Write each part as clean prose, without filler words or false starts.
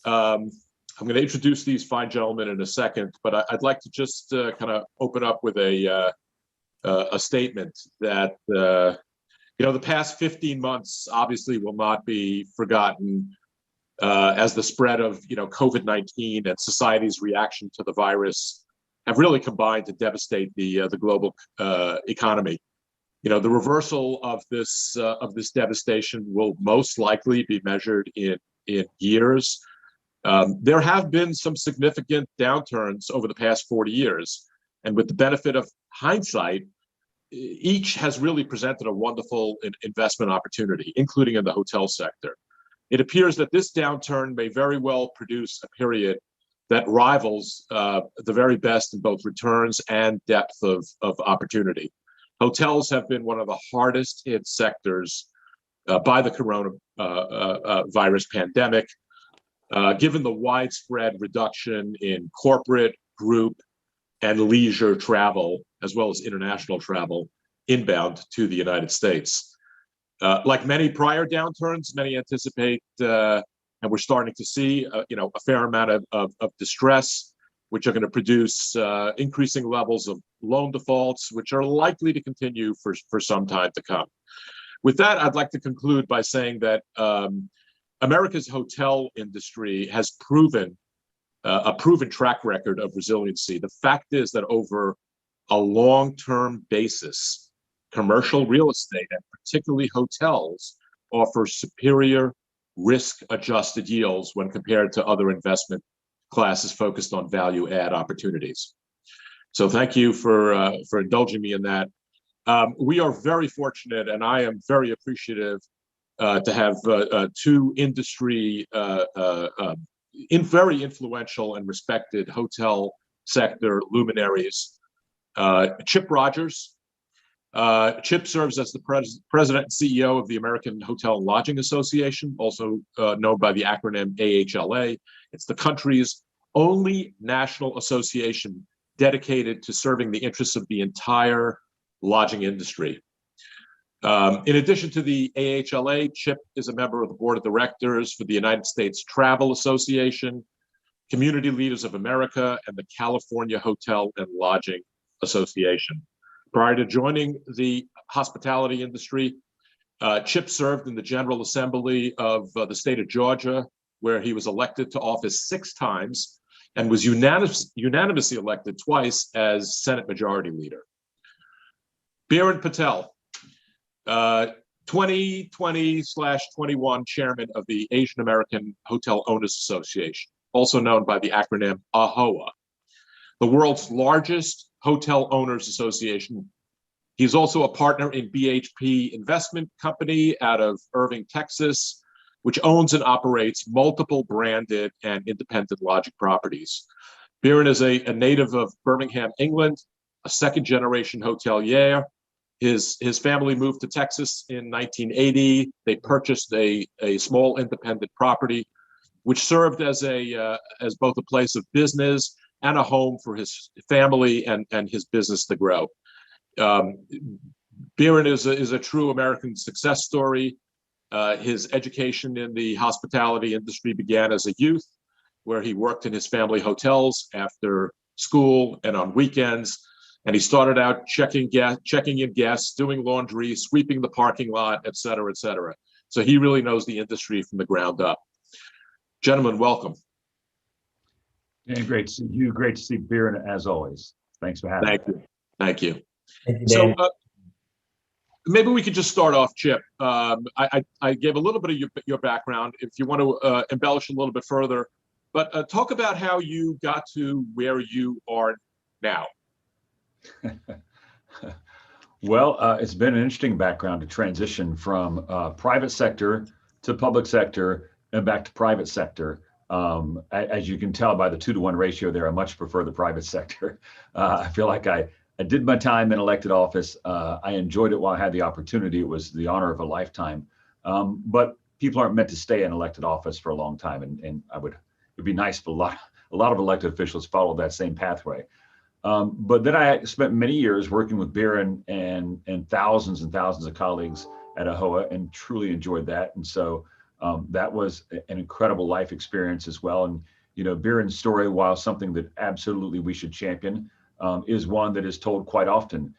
I'm going to introduce these fine gentlemen in a second, but I'd like to just kind of open up with a statement that the past 15 months obviously will not be forgotten as the spread of COVID-19 and society's reaction to the virus have really combined to devastate the global economy. The reversal of this devastation will most likely be measured in years. There have been some significant downturns over the past 40 years, and with the benefit of hindsight, each has really presented a wonderful investment opportunity, including in the hotel sector. It appears that this downturn may very well produce a period that rivals the very best in both returns and depth of opportunity. Hotels have been one of the hardest hit sectors by the coronavirus pandemic, given the widespread reduction in corporate, group, and leisure travel, as well as international travel inbound to the United States. Like many prior downturns, many anticipate, and we're starting to see, a fair amount of distress, which are going to produce increasing levels of loan defaults, which are likely to continue for some time to come. With that, I'd like to conclude by saying that America's hotel industry has a proven track record of resiliency. The fact is that over a long-term basis, commercial real estate, and particularly hotels, offer superior risk-adjusted yields when compared to other investment classes focused on value-add opportunities. So thank you for indulging me in that. We are very fortunate, and I am very appreciative to have two industry very influential and respected hotel sector luminaries. Chip Rogers. Chip serves as the president and CEO of the American Hotel and Lodging Association, also known by the acronym AHLA. It's the country's only national association dedicated to serving the interests of the entire lodging industry. In addition to the AHLA, Chip is a member of the board of directors for the United States Travel Association, Community Leaders of America, and the California Hotel and Lodging Association. Prior to joining the hospitality industry, Chip served in the General Assembly of the state of Georgia, where he was elected to office 6 times and was unanimously elected twice as Senate Majority Leader. Biren Patel, 2020/21 chairman of the Asian American Hotel Owners Association, also known by the acronym AHOA, the world's largest hotel owners association. He's also a partner in BHP Investment Company out of Irving, Texas, which owns and operates multiple branded and independent lodging properties. Biren is a native of Birmingham, England, a second-generation hotelier. His family moved to Texas in 1980. They purchased a small independent property, which served as both a place of business and a home for his family and his business to grow. Biren is a true American success story. His education in the hospitality industry began as a youth, where he worked in his family hotels after school and on weekends. And he started out checking in guests, doing laundry, sweeping the parking lot, et cetera, et cetera. So he really knows the industry from the ground up. Gentlemen, welcome. Yeah, great to see you. Great to see Biren as always. Thanks for having me. Thank you. Thank you, So maybe we could just start off, Chip. I gave a little bit of your background. If you want to embellish a little bit further, but talk about how you got to where you are now. Well, it's been an interesting background to transition from private sector to public sector and back to private sector. As you can tell by the 2-to-1 ratio there, I much prefer the private sector. I feel like I did my time in elected office. I enjoyed it while I had the opportunity. It was the honor of a lifetime. But people aren't meant to stay in elected office for a long time. And it'd be nice if a lot of elected officials followed that same pathway. But then I spent many years working with Biren and thousands of colleagues at AHOA and truly enjoyed that. And so That was an incredible life experience as well. And, Biren's story, while something that absolutely we should champion, is one that is told quite often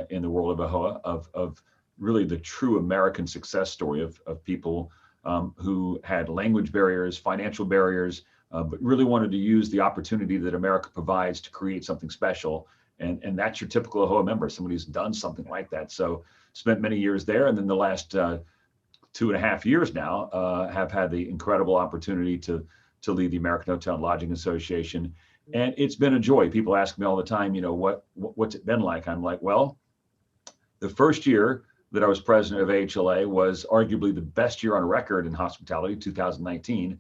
in the world of AHOA, of really the true American success story of people who had language barriers, financial barriers, but really wanted to use the opportunity that America provides to create something special. And that's your typical AHOA member, somebody who's done something like that. So spent many years there. And then the last 2.5 years now have had the incredible opportunity to lead the American Hotel and Lodging Association. And it's been a joy. People ask me all the time, what's it been like? I'm like, well, the first year that I was president of AHLA was arguably the best year on record in hospitality, 2019.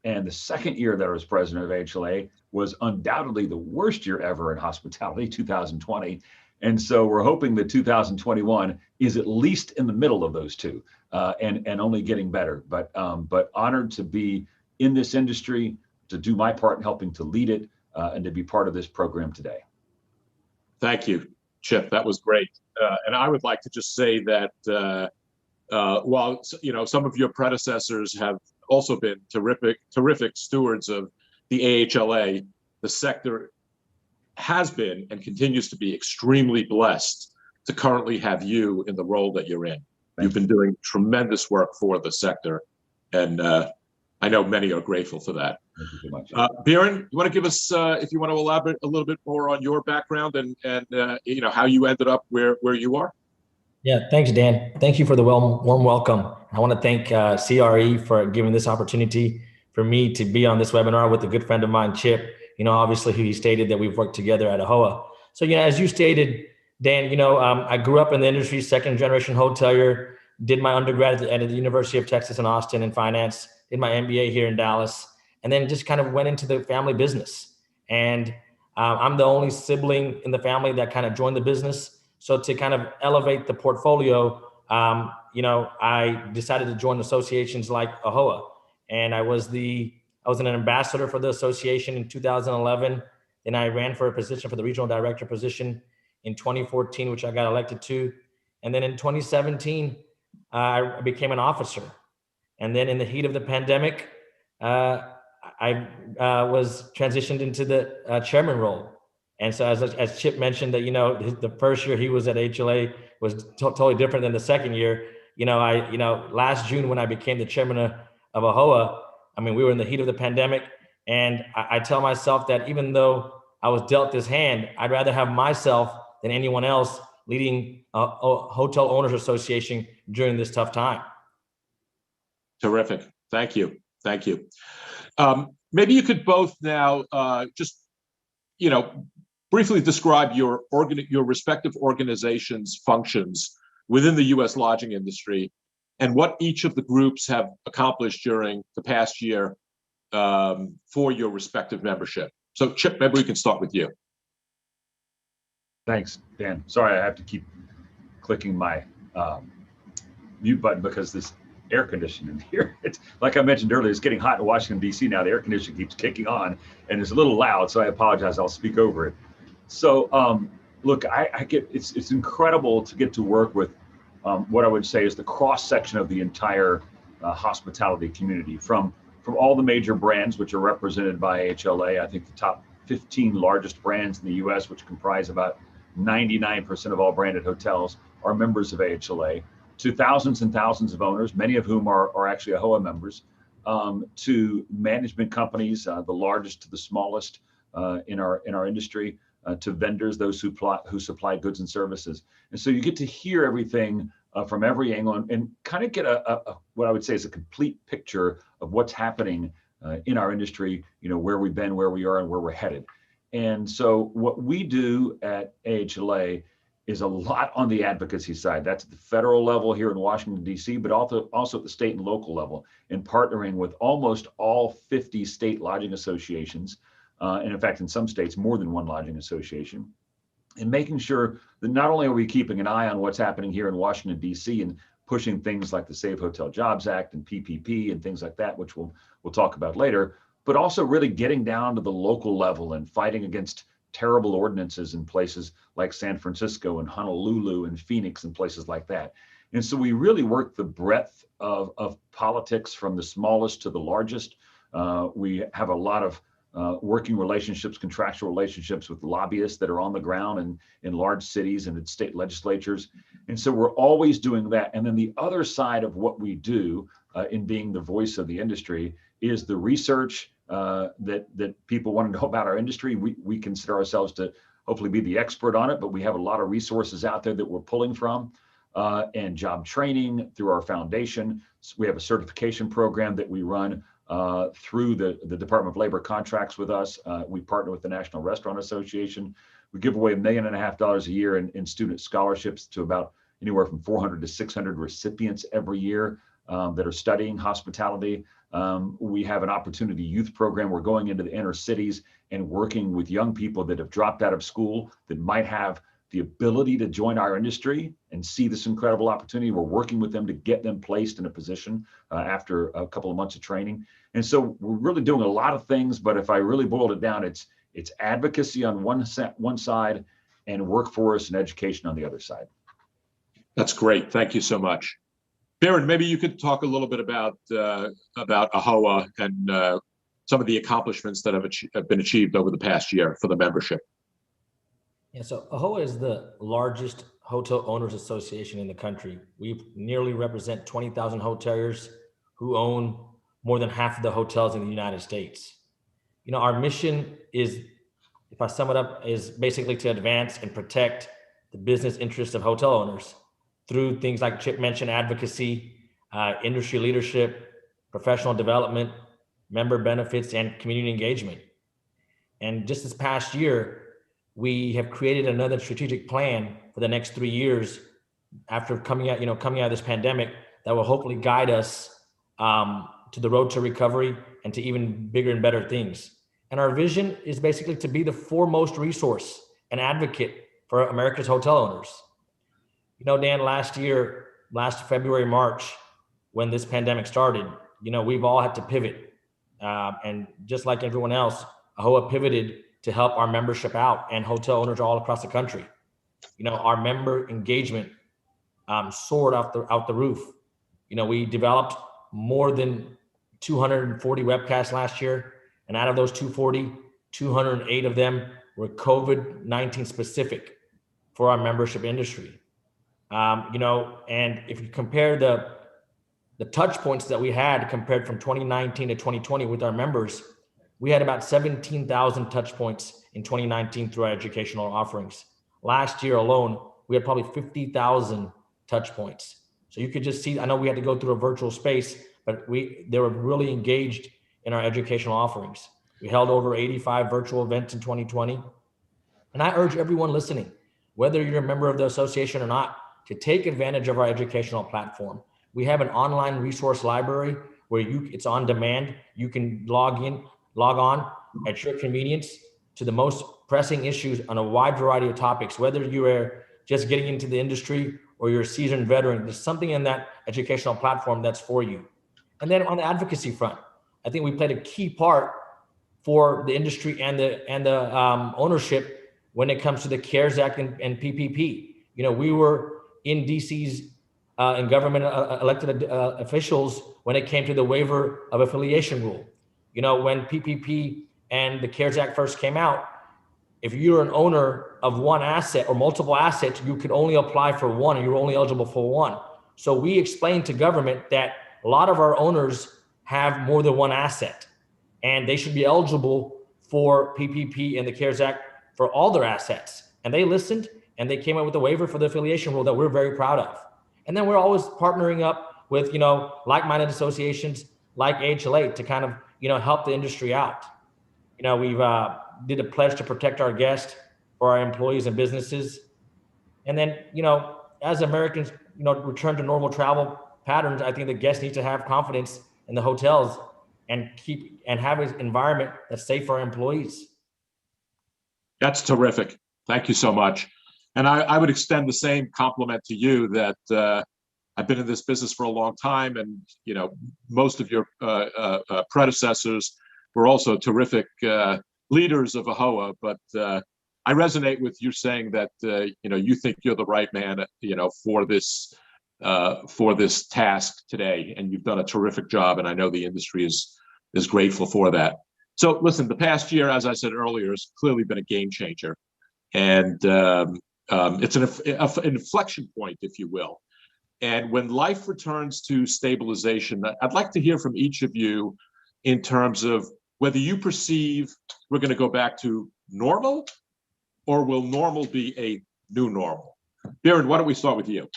And the second year that I was president of AHLA was undoubtedly the worst year ever in hospitality, 2020. And so we're hoping that 2021 is at least in the middle of those two, and only getting better. But honored to be in this industry, to do my part in helping to lead it, and to be part of this program today. Thank you, Chip. That was great. And I would like to just say that while some of your predecessors have also been terrific stewards of the AHLA, the sector has been and continues to be extremely blessed to currently have you in the role that you're in. You've been doing tremendous work for the sector, and I know many are grateful for that. Thank you so much. Biren, you want to give us, if you want to elaborate a little bit more on your background and how you ended up where you are? Yeah, thanks, Dan. Thank you for the warm welcome. I want to thank CRE for giving this opportunity for me to be on this webinar with a good friend of mine, Chip. Obviously, who he stated that we've worked together at AHOA. So, as you stated, Dan, I grew up in the industry, second generation hotelier, did my undergrad at the University of Texas in Austin in finance, did my MBA here in Dallas, and then just kind of went into the family business. And I'm the only sibling in the family that kind of joined the business. So to kind of elevate the portfolio, I decided to join associations like AHOA. And I was an ambassador for the association in 2011. Then I ran for a position for the regional director position in 2014, which I got elected to. And then in 2017, I became an officer. And then in the heat of the pandemic, I was transitioned into the chairman role. And so as Chip mentioned that, the first year he was at HLA was totally different than the second year. Last June when I became the chairman of AHOA, we were in the heat of the pandemic. And I tell myself that even though I was dealt this hand, I'd rather have myself than anyone else leading a hotel owners association during this tough time. Terrific. Thank you. Thank you. Maybe you could both now just, briefly describe your respective organizations' functions within the U.S. lodging industry and what each of the groups have accomplished during the past year for your respective membership. So Chip, maybe we can start with you. Thanks, Dan. Sorry, I have to keep clicking my mute button because this air conditioning here, it's like I mentioned earlier, it's getting hot in Washington, D.C. now. The air conditioning keeps kicking on and it's a little loud, so I apologize. I'll speak over it. So look, I get it's incredible to get to work with what I would say is the cross section of the entire hospitality community, from all the major brands which are represented by AHLA. I think the top 15 largest brands in the U.S., which comprise about 99% of all branded hotels, are members of AHLA, to thousands and thousands of owners, many of whom are actually AHOA members, to management companies, the largest to the smallest in our industry, to vendors, those who supply goods and services. And so you get to hear everything from every angle and kind of get a what I would say is a complete picture of what's happening in our industry, where we've been, where we are, and where we're headed. And so what we do at AHLA is a lot on the advocacy side. That's at the federal level here in Washington, D.C., but also at the state and local level, in partnering with almost all 50 state lodging associations, and in fact, in some states, more than one lodging association, and making sure that not only are we keeping an eye on what's happening here in Washington, D.C., and pushing things like the Save Hotel Jobs Act and PPP and things like that, which we'll talk about later, but also really getting down to the local level and fighting against terrible ordinances in places like San Francisco and Honolulu and Phoenix and places like that. And so we really work the breadth of politics from the smallest to the largest. We have a lot of working relationships, contractual relationships with lobbyists that are on the ground and in large cities and in state legislatures. And so we're always doing that. And then the other side of what we do in being the voice of the industry is the research that people want to know about our industry. We consider ourselves to hopefully be the expert on it, but we have a lot of resources out there that we're pulling from, and job training through our foundation. So we have a certification program that we run through the Department of Labor contracts with us. We partner with the National Restaurant Association. We give away $1.5 million a year in student scholarships to about anywhere from 400 to 600 recipients every year that are studying hospitality. We have an opportunity youth program. We're going into the inner cities and working with young people that have dropped out of school that might have the ability to join our industry and see this incredible opportunity. We're working with them to get them placed in a position after a couple of months of training. And so we're really doing a lot of things, but if I really boiled it down, it's advocacy on one side and workforce and education on the other side. That's great. Thank you so much. Baron, maybe you could talk a little bit about AHOA and some of the accomplishments that have been achieved over the past year for the membership. Yeah, so AHOA is the largest hotel owners association in the country. We nearly represent 20,000 hoteliers who own more than half of the hotels in the United States. You know, our mission is, if I sum it up, is basically to advance and protect the business interests of hotel owners through things like Chip mentioned, advocacy, industry leadership, professional development, member benefits, and community engagement. And just this past year, we have created another strategic plan for the next 3 years after coming out of this pandemic that will hopefully guide us to the road to recovery and to even bigger and better things. And our vision is basically to be the foremost resource and advocate for America's hotel owners. You know, Dan, last February, March, when this pandemic started, you know, we've all had to pivot. And just like everyone else, AHOA pivoted to help our membership out and hotel owners all across the country. You know, our member engagement soared out the roof. You know, we developed more than 240 webcasts last year. And out of those 208 of them were COVID-19 specific for our membership industry. You know, and if you compare the touch points that we had compared from 2019 to 2020 with our members, we had about 17,000 touch points in 2019 through our educational offerings. Last year alone, we had probably 50,000 touch points. So you could just see, I know we had to go through a virtual space, but they were really engaged in our educational offerings. We held over 85 virtual events in 2020. And I urge everyone listening, whether you're a member of the association or not, to take advantage of our educational platform. We have an online resource library where it's on demand. You can log on at your convenience to the most pressing issues on a wide variety of topics, whether you are just getting into the industry or you're a seasoned veteran. There's something in that educational platform that's for you. And then on the advocacy front, I think we played a key part for the industry and the ownership when it comes to the CARES Act and PPP. You know, we were in DC's and government elected officials when it came to the waiver of affiliation rule. You know, when PPP and the CARES Act first came out, if you're an owner of one asset or multiple assets, you could only apply for one and you're only eligible for one. So we explained to government that a lot of our owners have more than one asset and they should be eligible for PPP and the CARES Act for all their assets. And they listened and they came up with a waiver for the affiliation rule that we're very proud of. And then we're always partnering up with, you know, like-minded associations like AHLA to kind of, you know, help the industry out. You know, we've did a pledge to protect our guests for our employees and businesses. And then, you know, as Americans, you know, return to normal travel patterns, I think the guests need to have confidence in the hotels and have an environment that's safe for our employees. That's terrific. Thank you so much. And I would extend the same compliment to you that I've been in this business for a long time, and you know, most of your predecessors were also terrific leaders of AHOA. But I resonate with you saying that you know, you think you're the right man, you know, for this for this task today, and you've done a terrific job, and I know the industry is grateful for that. So listen, the past year, as I said earlier, has clearly been a game changer, and it's an inflection point, if you will. And when life returns to stabilization, I'd like to hear from each of you in terms of whether you perceive we're going to go back to normal, or will normal be a new normal? Biren, why don't we start with you?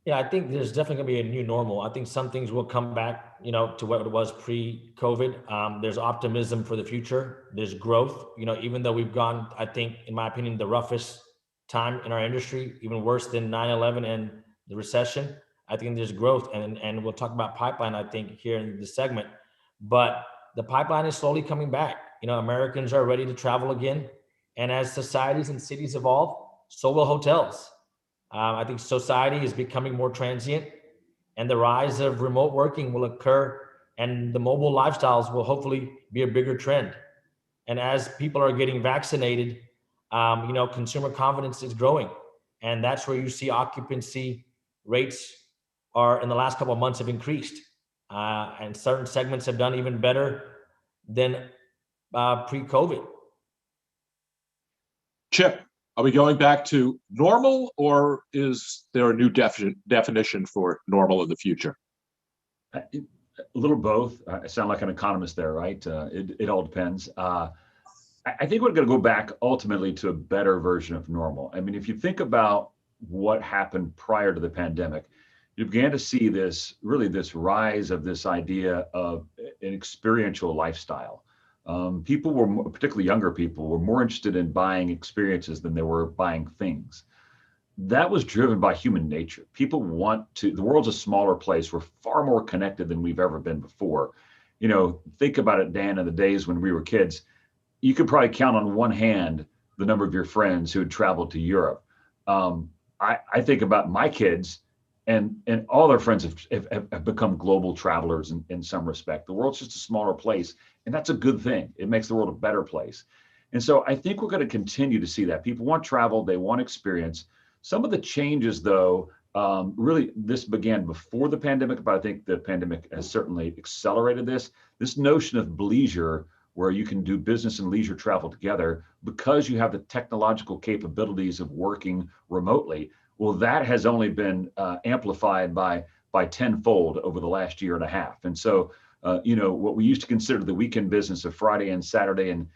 Yeah, I think there's definitely going to be a new normal. I think some things will come back, to what it was pre-COVID. There's optimism for the future. There's growth. Even though we've gone, I think, in my opinion, the roughest time in our industry, even worse than 9/11 and the recession, I think there's growth. And we'll talk about pipeline, I think, here in this segment. But the pipeline is slowly coming back. Americans are ready to travel again. And as societies and cities evolve, so will hotels. I think society is becoming more transient, and the rise of remote working will occur, and the mobile lifestyles will hopefully be a bigger trend. And as people are getting vaccinated, consumer confidence is growing, and that's where you see occupancy rates are in the last couple of months have increased, and certain segments have done even better than pre-COVID. Chip, are we going back to normal, or is there a new definition for normal in the future? A little both. I sound like an economist there, right? It all depends. I think we're going to go back ultimately to a better version of normal. I mean, if you think about what happened prior to the pandemic, you began to see this rise of this idea of an experiential lifestyle. People were, particularly younger people, were more interested in buying experiences than they were buying things. That was driven by human nature. People the world's a smaller place. We're far more connected than we've ever been before. Think about it, Dan, in the days when we were kids, you could probably count on one hand the number of your friends who had traveled to Europe. I think about my kids, and all their friends have become global travelers in some respect. The world's just a smaller place, and that's a good thing. It makes the world a better place. And so I think we're going to continue to see that. People want travel, they want experience. Some of the changes, though, really this began before the pandemic, but I think the pandemic has certainly accelerated this. This notion of bleisure, where you can do business and leisure travel together because you have the technological capabilities of working remotely. Well, that has only been amplified by tenfold over the last year and a half. And so, what we used to consider the weekend business of Friday and Saturday and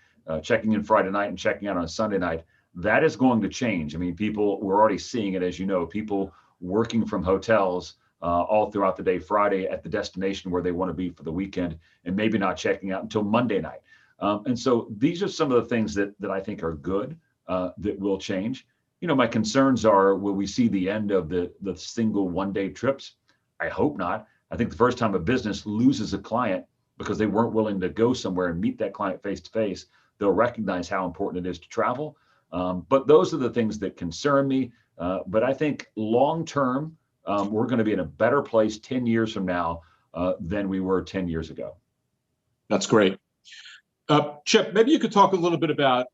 checking in Friday night and checking out on Sunday night, that is going to change. I mean, we're already seeing it, as you know, people working from hotels all throughout the day, Friday at the destination where they want to be for the weekend, and maybe not checking out until Monday night. And so these are some of the things that I think are good that will change. My concerns are, will we see the end of the single one-day trips? I hope not. I think the first time a business loses a client because they weren't willing to go somewhere and meet that client face to face, they'll recognize how important it is to travel. But those are the things that concern me. But I think long-term, we're going to be in a better place 10 years from now than we were 10 years ago. That's great. Chip, maybe you could talk a little bit about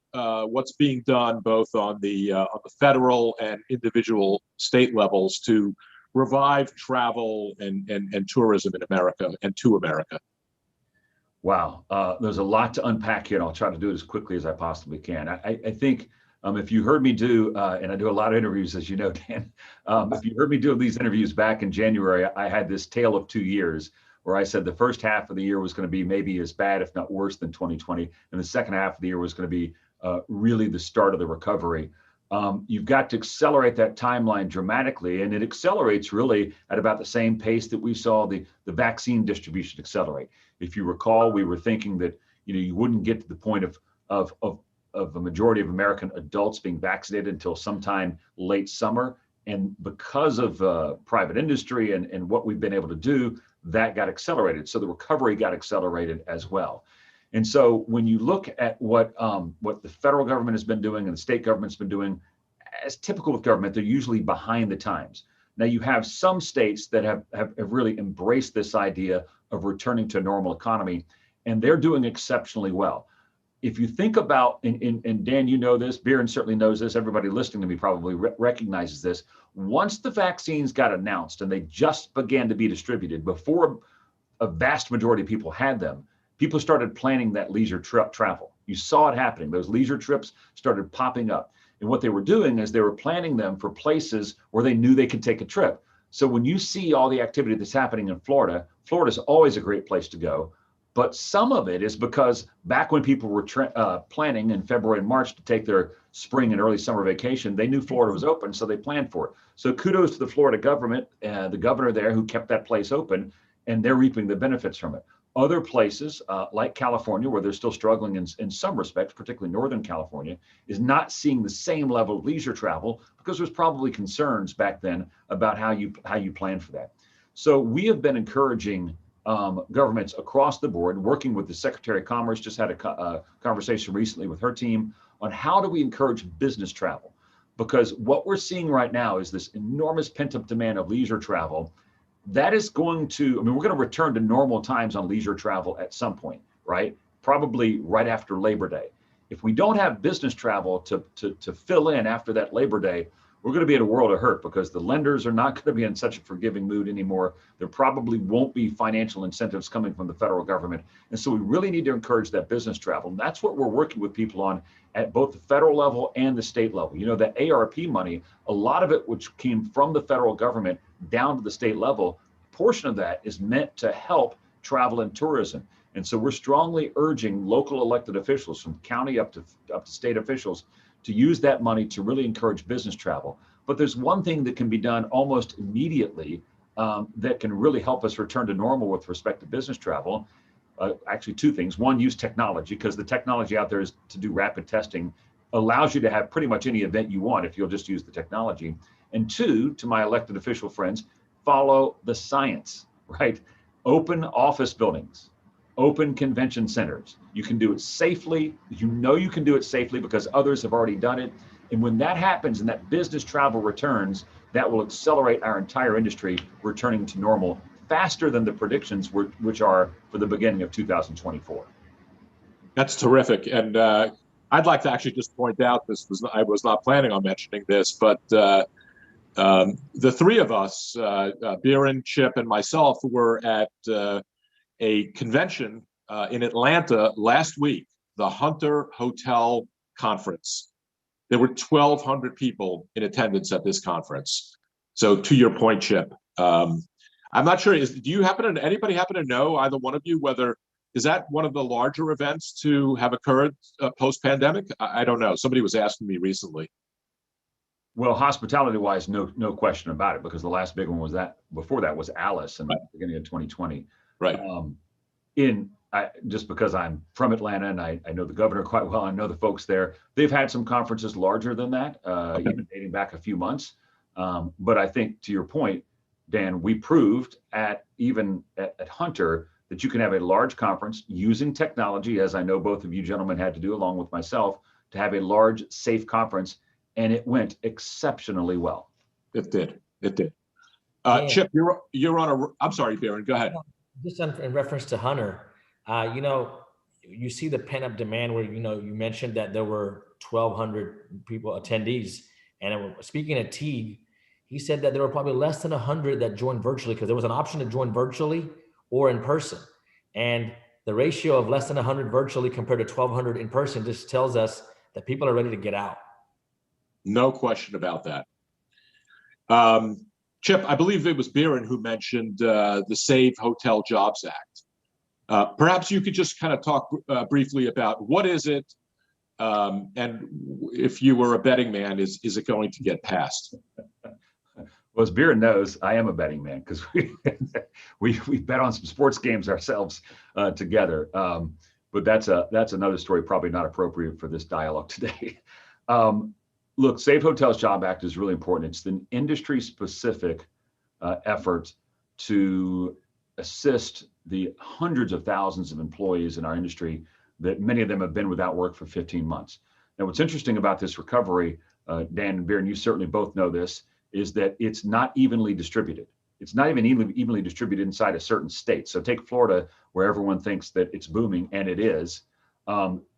what's being done both on the federal and individual state levels to revive travel and tourism in America and to America. Wow, there's a lot to unpack here, and I'll try to do it as quickly as I possibly can. I think if you heard me do, and I do a lot of interviews, as you know, Dan, if you heard me do these interviews back in January, I had this tale of 2 years where I said the first half of the year was going to be maybe as bad, if not worse, than 2020. And the second half of the year was going to be really the start of the recovery. You've got to accelerate that timeline dramatically, and it accelerates really at about the same pace that we saw the vaccine distribution accelerate. If you recall, we were thinking that you wouldn't get to the point of a majority of American adults being vaccinated until sometime late summer. And because of private industry and what we've been able to do, that got accelerated. So the recovery got accelerated as well. And so when you look at what the federal government has been doing and the state government's been doing, as typical with government, they're usually behind the times. Now you have some states that have really embraced this idea of returning to a normal economy, and they're doing exceptionally well. if you think about, and Dan, you know this, Biren certainly knows this, everybody listening to me probably recognizes this. Once the vaccines got announced and they just began to be distributed, before a vast majority of people had them, people started planning that leisure travel. You saw it happening. Those leisure trips started popping up. And what they were doing is they were planning them for places where they knew they could take a trip. So when you see all the activity that's happening in Florida, Florida's always a great place to go. But some of it is because back when people were planning in February and March to take their spring and early summer vacation, they knew Florida was open, so they planned for it. So kudos to the Florida government, the governor there who kept that place open, and they're reaping the benefits from it. Other places like California, where they're still struggling in some respects, particularly Northern California, is not seeing the same level of leisure travel because there's probably concerns back then about how you plan for that. So we have been encouraging governments across the board, working with the Secretary of Commerce, just had a conversation recently with her team on how do we encourage business travel? Because what we're seeing right now is this enormous pent-up demand of leisure travel. That is going to, we're going to return to normal times on leisure travel at some point, right? Probably right after Labor Day. If we don't have business travel to fill in after that Labor Day, we're going to be in a world of hurt because the lenders are not going to be in such a forgiving mood anymore. There probably won't be financial incentives coming from the federal government. And so we really need to encourage that business travel. And that's what we're working with people on at both the federal level and the state level. You know, that ARP money, a lot of it which came from the federal government down to the state level, a portion of that is meant to help travel and tourism. And so we're strongly urging local elected officials from county up to state officials to use that money to really encourage business travel. But there's one thing that can be done almost immediately that can really help us return to normal with respect to business travel. Actually, two things. One, use technology, because the technology out there is to do rapid testing, allows you to have pretty much any event you want if you'll just use the technology. And two, to my elected official friends, follow the science, right? Open office buildings, open convention centers. You can do it safely. You know you can do it safely because others have already done it. And when that happens and that business travel returns, that will accelerate our entire industry returning to normal faster than the predictions which are for the beginning of 2024. That's terrific. And I'd like to actually just point out, I was not planning on mentioning this, but the three of us, Biren, Chip, and myself, were at a convention in Atlanta last week, the Hunter Hotel Conference. There were 1,200 people in attendance at this conference. So to your point, Chip, I'm not sure, anybody happen to know, either one of you, is that one of the larger events to have occurred post-pandemic? I don't know. Somebody was asking me recently. Well, hospitality-wise, no question about it, because the last big one was before that was Alice in the beginning of 2020. Right. Just because I'm from Atlanta and I know the governor quite well, I know the folks there. They've had some conferences larger than that, even dating back a few months. But I think to your point, Dan, we proved at Hunter that you can have a large conference using technology, as I know both of you gentlemen had to do along with myself, to have a large, safe conference, and it went exceptionally well. It did. Chip, you're on I'm sorry, Biren, go ahead. Just in reference to Hunter, you see the pent-up demand where, you mentioned that there were 1,200 people, attendees. And speaking of Teague, he said that there were probably less than 100 that joined virtually because there was an option to join virtually or in person. And the ratio of less than 100 virtually compared to 1,200 in person just tells us that people are ready to get out. No question about that. Chip, I believe it was Biren who mentioned the Save Hotel Jobs Act. Perhaps you could just kind of talk briefly about what is it, and if you were a betting man, is it going to get passed? Well, as Biren knows, I am a betting man because we bet on some sports games ourselves together. But that's another story, probably not appropriate for this dialogue today. Look, Save Hotels Job Act is really important. It's an industry-specific effort to assist the hundreds of thousands of employees in our industry that many of them have been without work for 15 months. Now, what's interesting about this recovery, Dan and Biren, you certainly both know this, is that it's not evenly distributed. It's not even evenly distributed inside a certain state. So take Florida, where everyone thinks that it's booming, and it is.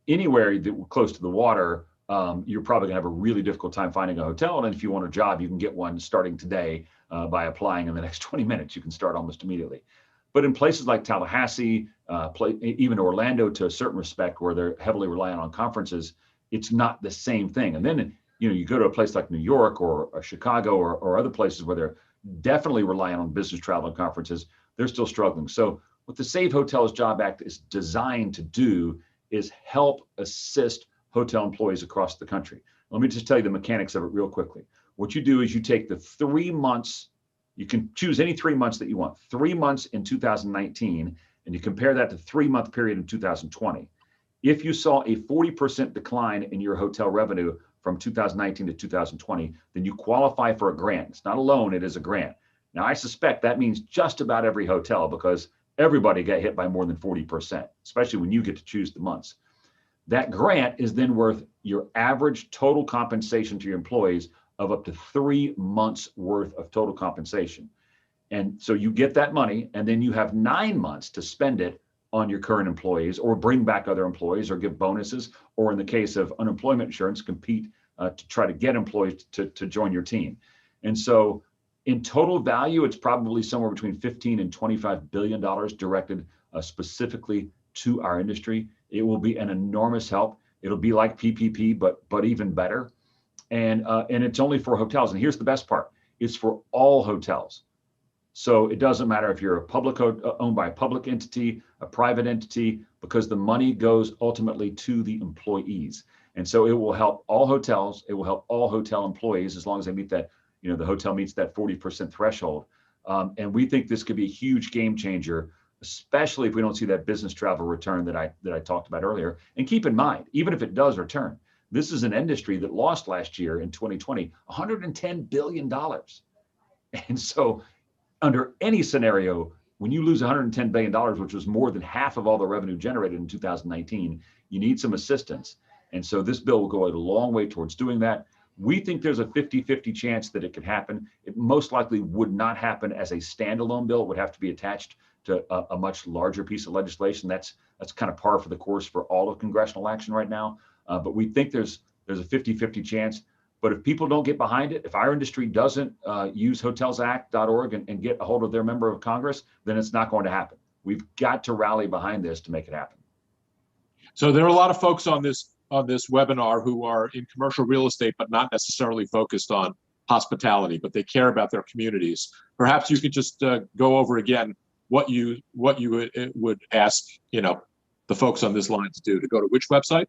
anywhere that close to the water, you're probably gonna have a really difficult time finding a hotel. And if you want a job, you can get one starting today by applying in the next 20 minutes. You can start almost immediately. But in places like Tallahassee, even Orlando to a certain respect, where they're heavily reliant on conferences, it's not the same thing. And then, you go to a place like New York or Chicago or other places where they're definitely reliant on business travel and conferences, they're still struggling. So what the Save Hotels Job Act is designed to do is help assist hotel employees across the country. Let me just tell you the mechanics of it real quickly. What you do is you take the 3 months, you can choose any 3 months that you want, 3 months in 2019, and you compare that to 3-month period in 2020. If you saw a 40% decline in your hotel revenue from 2019 to 2020, then you qualify for a grant. It's not a loan, it is a grant. Now, I suspect that means just about every hotel, because everybody got hit by more than 40%, especially when you get to choose the months. That grant is then worth your average total compensation to your employees of up to 3 months worth of total compensation. And so you get that money, and then you have 9 months to spend it on your current employees, or bring back other employees, or give bonuses, or in the case of unemployment insurance, compete to try to get employees to join your team. And so in total value, it's probably somewhere between $15 and $25 billion directed specifically to our industry. It will be an enormous help. It'll be like PPP, but even better. And it's only for hotels. And here's the best part: it's for all hotels. So it doesn't matter if you're a public owned by a public entity, a private entity, because the money goes ultimately to the employees. And so it will help all hotels. It will help all hotel employees as long as they meet that, the hotel meets that 40% threshold. And we think this could be a huge game changer, especially if we don't see that business travel return that I talked about earlier. And keep in mind, even if it does return, this is an industry that lost last year in 2020, $110 billion. And so under any scenario, when you lose $110 billion, which was more than half of all the revenue generated in 2019, you need some assistance. And so this bill will go a long way towards doing that. We think there's a 50-50 chance that it could happen. It most likely would not happen as a standalone bill. It would have to be attached to a much larger piece of legislation. That's kind of par for the course for all of congressional action right now. But we think there's a 50-50 chance. But if people don't get behind it, if our industry doesn't use hotelsact.org and get a hold of their member of Congress, then it's not going to happen. We've got to rally behind this to make it happen. So there are a lot of folks on this webinar who are in commercial real estate, but not necessarily focused on hospitality, but they care about their communities. Perhaps you could just go over again what you would ask the folks on this line to do. To go to which website?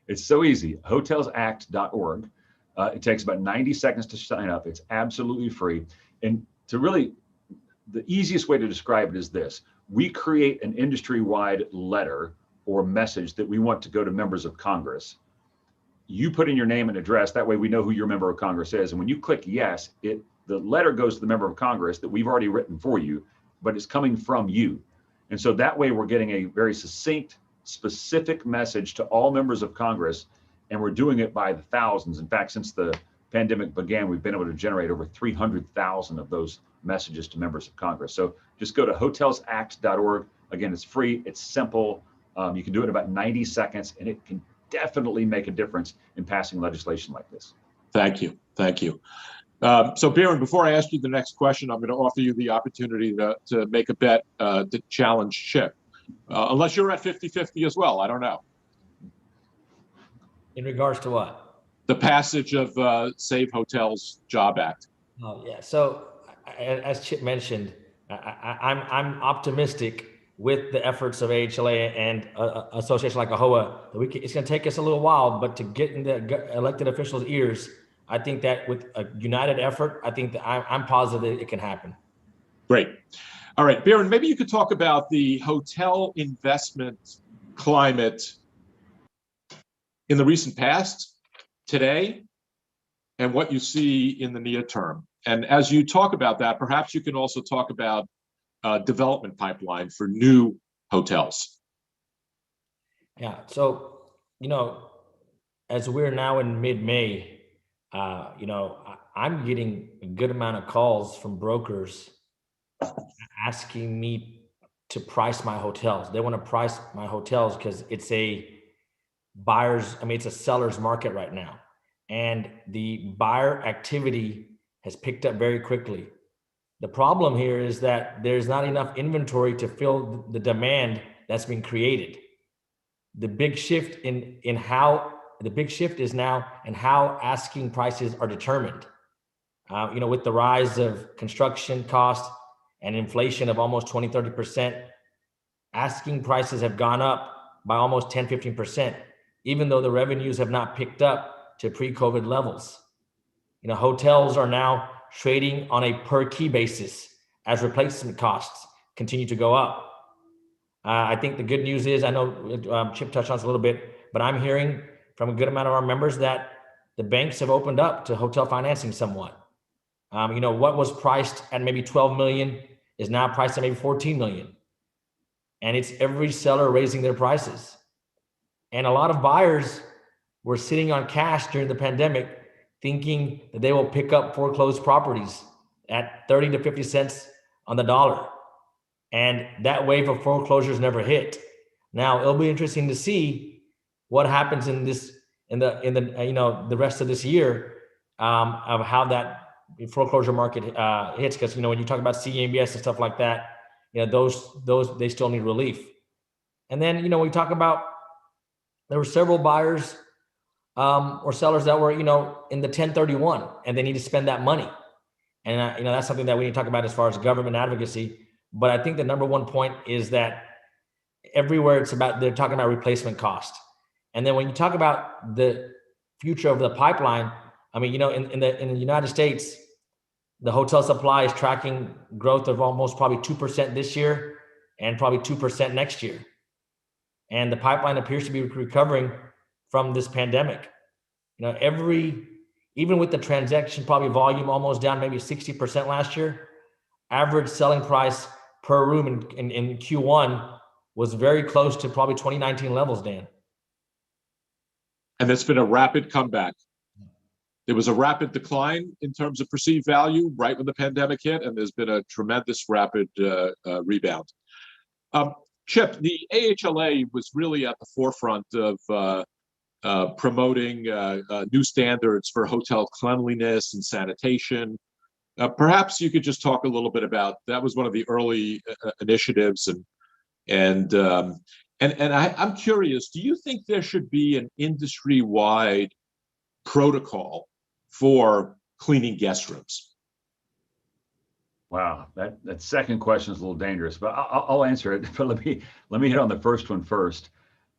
It's so easy. Hotelsact.org. It takes about 90 seconds to sign up. It's absolutely free. And the easiest way to describe it is this: we create an industry-wide letter or message that we want to go to members of Congress. You put in your name and address. That way we know who your member of Congress is. And when you click yes, the letter goes to the member of Congress that we've already written for you, but it's coming from you. And so that way we're getting a very succinct, specific message to all members of Congress, and we're doing it by the thousands. In fact, since the pandemic began, we've been able to generate over 300,000 of those messages to members of Congress. So just go to hotelsact.org. Again, it's free, it's simple. You can do it in about 90 seconds, and it can definitely make a difference in passing legislation like this. Thank you. So Byron, before I ask you the next question, I'm going to offer you the opportunity to make a bet to challenge Chip. Unless you're at 50-50 as well, I don't know. In regards to what? The passage of Save Hotels Job Act. Oh yeah. So as Chip mentioned, I'm optimistic with the efforts of AHLA and association like AHOA. It's going to take us a little while, but to get in the elected officials' ears, I think that with a united effort, I think that I'm positive it can happen. Great. All right, Byron, maybe you could talk about the hotel investment climate in the recent past, today, and what you see in the near term. And as you talk about that, perhaps you can also talk about development pipeline for new hotels. Yeah. So, as we're now in mid-May, I'm getting a good amount of calls from brokers asking me to price my hotels. They want to price my hotels because it's a buyers, I mean, it's a seller's market right now. And the buyer activity has picked up very quickly. The problem here is that there's not enough inventory to fill the demand that's been created. The big shift is now in how asking prices are determined. With the rise of construction costs and inflation of almost 20-30%, asking prices have gone up by almost 10-15%, even though the revenues have not picked up to pre-COVID levels. Hotels are now trading on a per key basis as replacement costs continue to go up. I think the good news is, I know Chip touched on this a little bit, but I'm hearing from a good amount of our members that the banks have opened up to hotel financing somewhat. What was priced at maybe 12 million is now priced at maybe 14 million. And it's every seller raising their prices. And a lot of buyers were sitting on cash during the pandemic thinking that they will pick up foreclosed properties at 30 to 50 cents on the dollar. And that wave of foreclosures never hit. Now it'll be interesting to see what happens in the rest of this year of how that foreclosure market hits. Because when you talk about CMBS and stuff like that, those they still need relief. And then when we talk about, there were several buyers or sellers that were in the 1031 and they need to spend that money. And that's something that we need to talk about as far as government advocacy. But I think the number one point is that everywhere they're talking about replacement cost. And then when you talk about the future of the pipeline, I mean, in the United States, the hotel supply is tracking growth of almost probably 2% this year and probably 2% next year. And the pipeline appears to be recovering from this pandemic. Even with the transaction probably volume almost down maybe 60% last year, average selling price per room in Q1 was very close to probably 2019 levels, Dan. And there's been a rapid comeback. There was a rapid decline in terms of perceived value right when the pandemic hit, and there's been a tremendous rapid rebound. Chip, the AHLA was really at the forefront of promoting new standards for hotel cleanliness and sanitation. Perhaps you could just talk a little bit about that. Was one of the early initiatives, and I'm curious. Do you think there should be an industry-wide protocol for cleaning guest rooms? Wow, that second question is a little dangerous, but I'll answer it. But let me hit on the first one first.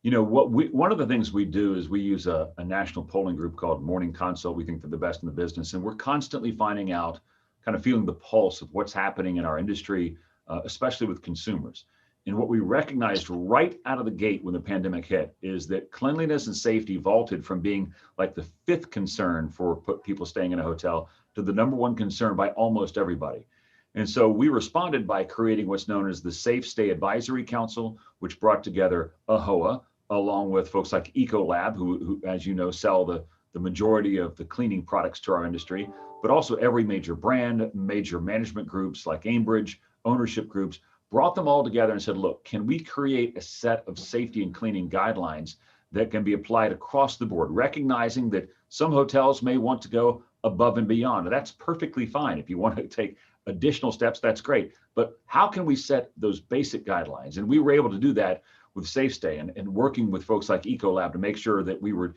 One of the things we do is we use a national polling group called Morning Consult. We think they're the best in the business, and we're constantly finding out, kind of feeling the pulse of what's happening in our industry, especially with consumers. And what we recognized right out of the gate when the pandemic hit is that cleanliness and safety vaulted from being like the 5th concern for people staying in a hotel to the number 1 concern by almost everybody. And so we responded by creating what's known as the Safe Stay Advisory Council, which brought together AHOA, along with folks like Ecolab, who as you know, sell the majority of the cleaning products to our industry, but also every major brand, major management groups like Aimbridge, ownership groups, brought them all together and said, look, can we create a set of safety and cleaning guidelines that can be applied across the board, recognizing that some hotels may want to go above and beyond. That's perfectly fine. If you want to take additional steps, that's great. But how can we set those basic guidelines? And we were able to do that with SafeStay and working with folks like Ecolab to make sure that we were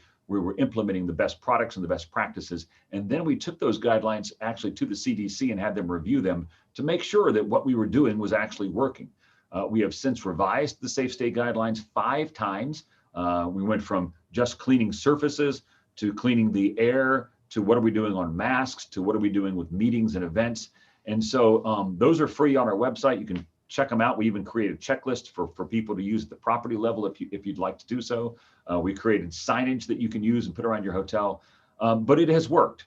implementing the best products and the best practices. And then we took those guidelines actually to the CDC and had them review them to make sure that what we were doing was actually working. We have since revised the SafeStay guidelines 5 times. We went from just cleaning surfaces to cleaning the air, to what are we doing on masks, to what are we doing with meetings and events. And so those are free on our website. You can check them out. We even created checklists for people to use at the property level if you'd like to do so. We created signage that you can use and put around your hotel. But it has worked.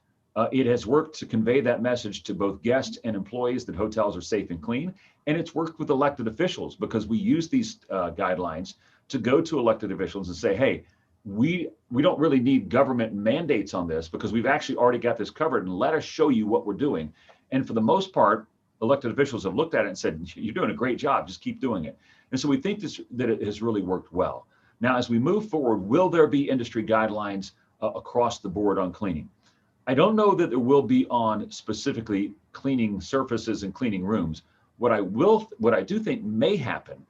It has worked to convey that message to both guests and employees that hotels are safe and clean. And it's worked with elected officials because we use these guidelines to go to elected officials and say, hey, we don't really need government mandates on this because we've actually already got this covered, and let us show you what we're doing. And for the most part, elected officials have looked at it and said, you're doing a great job, just keep doing it. And so we think that it has really worked well. Now, as we move forward, will there be industry guidelines across the board on cleaning? I don't know that there will be on specifically cleaning surfaces and cleaning rooms. What I do think may happen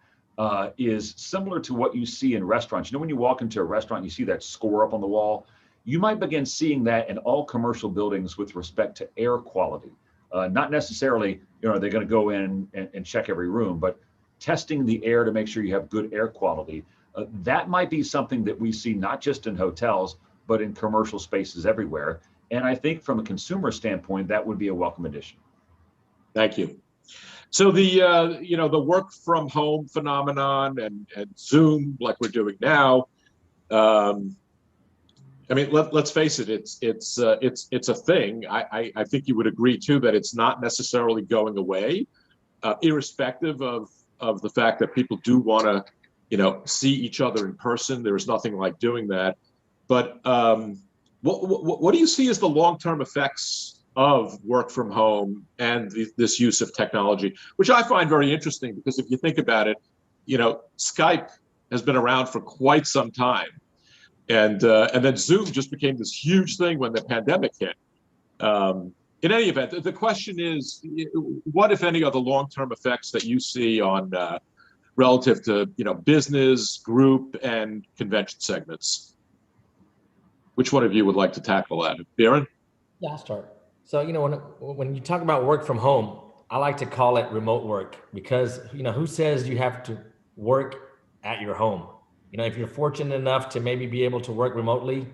is similar to what you see in restaurants. You know, when you walk into a restaurant, you see that score up on the wall. You might begin seeing that in all commercial buildings with respect to air quality. Not necessarily, are they going to go in and check every room, but testing the air to make sure you have good air quality. That might be something that we see not just in hotels, but in commercial spaces everywhere. And I think from a consumer standpoint, that would be a welcome addition. Thank you. So the work from home phenomenon and Zoom, like we're doing now, I mean, let's face it, it's a thing. I think you would agree too that it's not necessarily going away, irrespective of the fact that people do want to, see each other in person. There is nothing like doing that. But what do you see as the long-term effects of work from home and this use of technology, which I find very interesting because if you think about it, Skype has been around for quite some time. And then Zoom just became this huge thing when the pandemic hit. In any event, the question is, what, if any, are the long-term effects that you see on relative to business, group, and convention segments? Which one of you would like to tackle that? Biren? Yeah, I'll start. So when you talk about work from home, I like to call it remote work because who says you have to work at your home? If you're fortunate enough to maybe be able to work remotely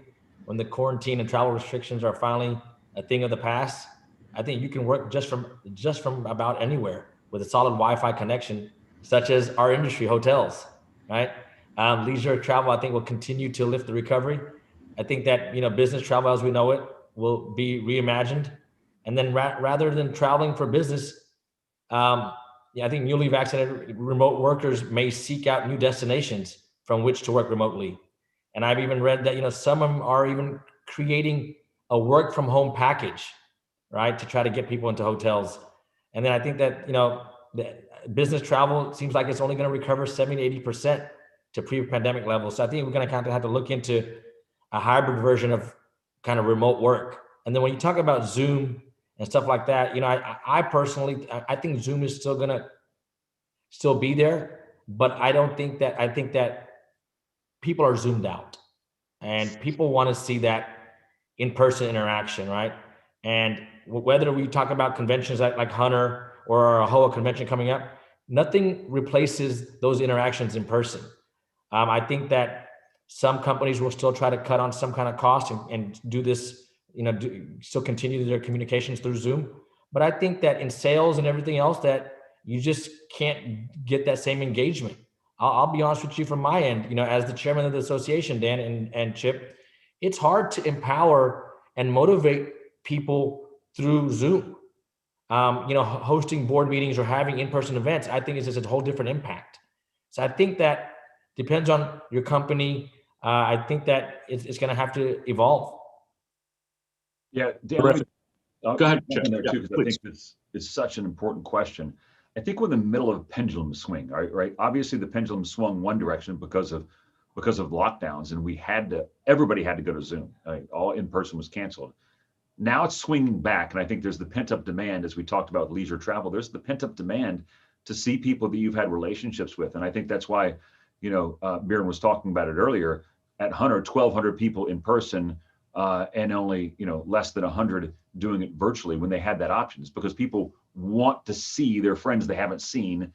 when the quarantine and travel restrictions are finally a thing of the past, I think you can work just from about anywhere with a solid Wi-Fi connection, such as our industry, hotels, right? Leisure travel, I think, will continue to lift the recovery. I think that business travel as we know it will be reimagined, and then rather than traveling for business, I think newly vaccinated remote workers may seek out new destinations from which to work remotely. And I've even read that, some of them are even creating a work from home package, right? To try to get people into hotels. And then I think that, the business travel seems like it's only going to recover 70 to 80% to pre-pandemic levels. So I think we're going to kind of have to look into a hybrid version of kind of remote work. And then when you talk about Zoom and stuff like that, I personally, I think Zoom is still going to be there, but I think that people are zoomed out and people want to see that in-person interaction, right? And whether we talk about conventions like Hunter or a whole convention coming up, nothing replaces those interactions in person. I think that some companies will still try to cut on some kind of cost and do this, still continue their communications through Zoom. But I think that in sales and everything else that you just can't get that same engagement. I'll be honest with you from my end, as the chairman of the association, Dan and Chip, it's hard to empower and motivate people through Zoom. Hosting board meetings or having in-person events, I think is just a whole different impact. So I think that depends on your company. I think that it's going to have to evolve. Yeah, Dan, go ahead, Chip. There too, because Yeah, I think it's such an important question. I think we're in the middle of a pendulum swing, right? Obviously, the pendulum swung one direction because of lockdowns, and everybody had to go to Zoom. Right? All in person was canceled. Now it's swinging back, and I think there's the pent up demand, as we talked about leisure travel. There's the pent up demand to see people that you've had relationships with, and I think that's why, Biren was talking about it earlier. At Hunter, 1,200 people in person, and only less than 100 doing it virtually when they had that option. It's because people want to see their friends they haven't seen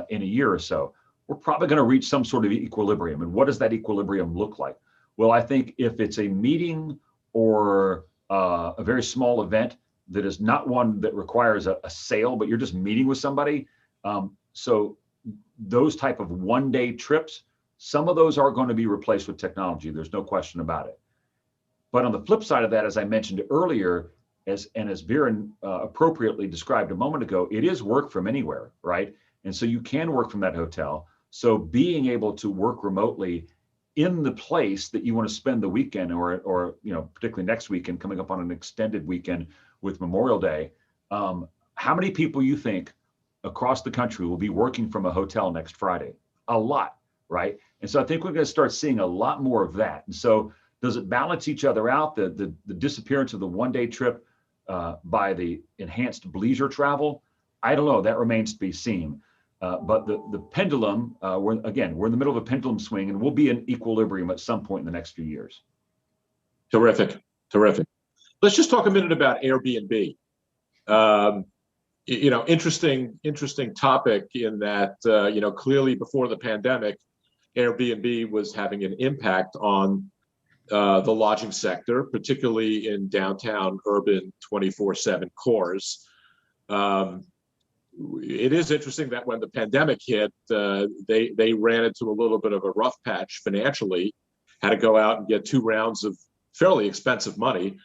in a year or so. We're probably going to reach some sort of equilibrium. And what does that equilibrium look like? Well, I think if it's a meeting or a very small event that is not one that requires a sale, but you're just meeting with somebody. So those type of one-day trips, some of those are going to be replaced with technology. There's no question about it. But on the flip side of that, as I mentioned earlier, as Biren appropriately described a moment ago, it is work from anywhere, right? And so you can work from that hotel. So being able to work remotely in the place that you want to spend the weekend, or particularly next weekend, coming up on an extended weekend with Memorial Day, how many people you think across the country will be working from a hotel next Friday? A lot, right? And so I think we're going to start seeing a lot more of that. And so does it balance each other out? The disappearance of the one-day trip by the enhanced leisure travel? I don't know. That remains to be seen. But the pendulum, we're in the middle of a pendulum swing, and we'll be in equilibrium at some point in the next few years. Terrific. Let's just talk a minute about Airbnb. Interesting topic in that, clearly before the pandemic, Airbnb was having an impact on the lodging sector, particularly in downtown urban 24/7 cores. It is interesting that when the pandemic hit, they ran into a little bit of a rough patch financially, had to go out and get 2 rounds of fairly expensive money,